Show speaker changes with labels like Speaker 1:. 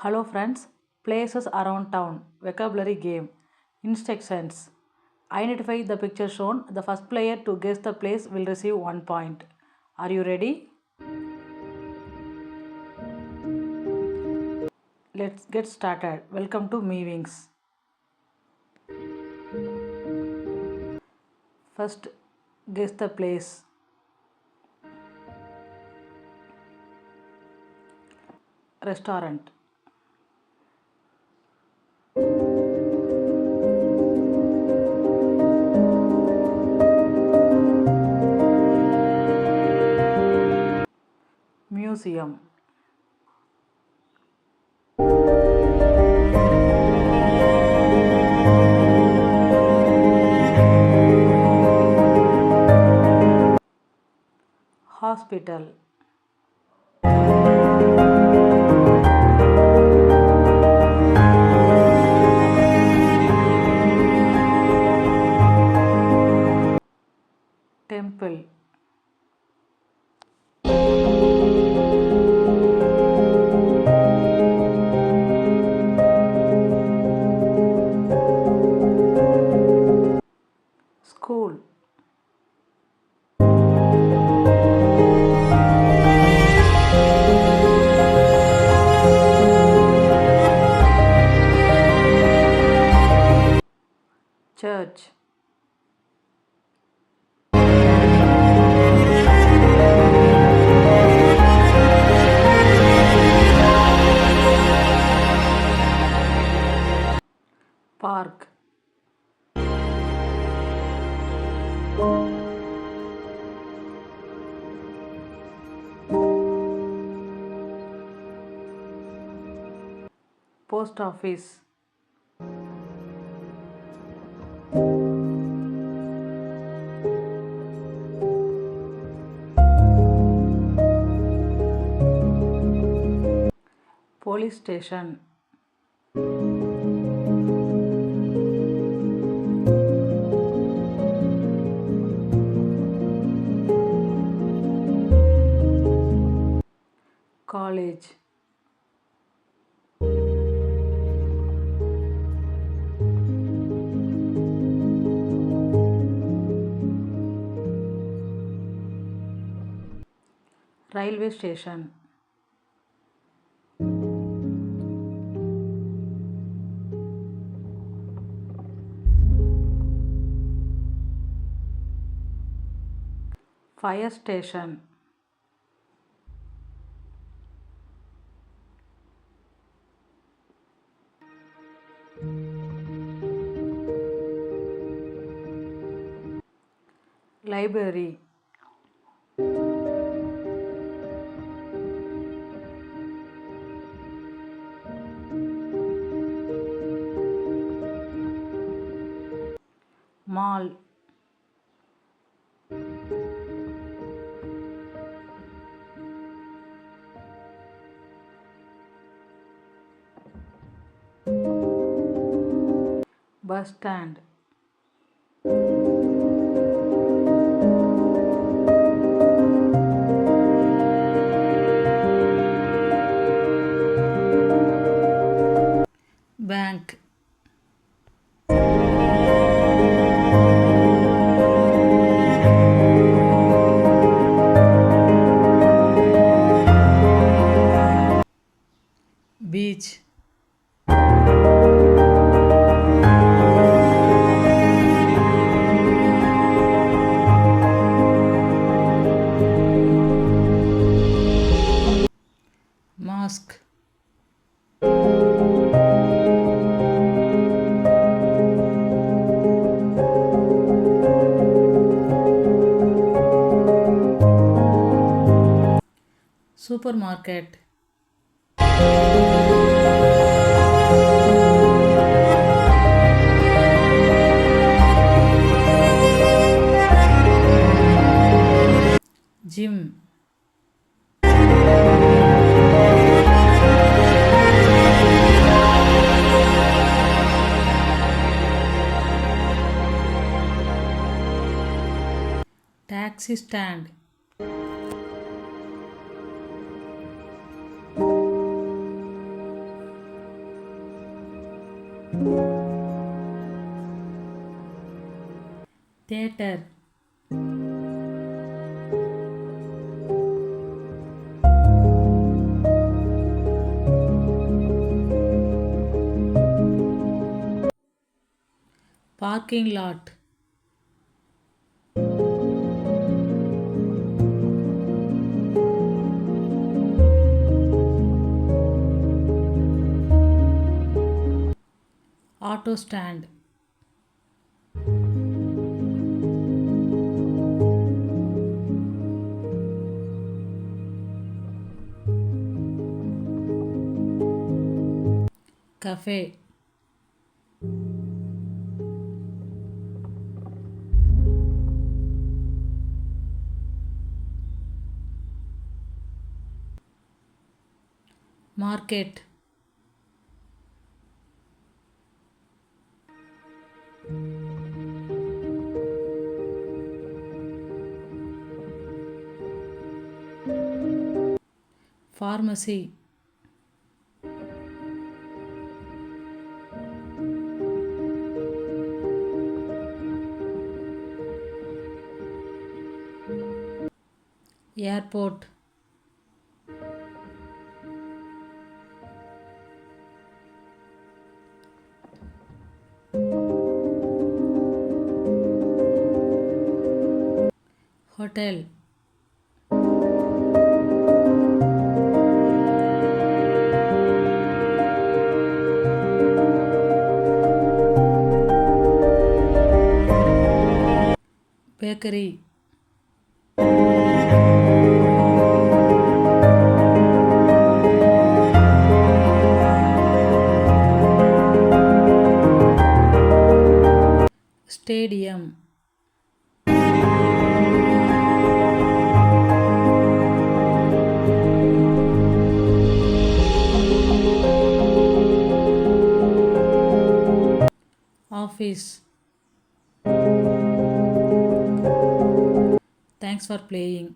Speaker 1: Hello friends, places around town, vocabulary game, instructions. Identify the picture shown. The first player to guess the place will receive 1 point. Are you ready? Let's get started. Welcome to Me Wings. First, guess the place. Restaurant. Museum. Hospital. Temple. School. Church. Park. Post office. Police station. College. Railway station. Fire station. Library. Mall. Bus stand. Bank. Beach. Mosque. Supermarket. Gym. Taxi stand. Theater. Parking lot. Auto stand. Cafe. Market. Pharmacy. Airport. Hotel. Bakery. Stadium. Office. Thanks for playing.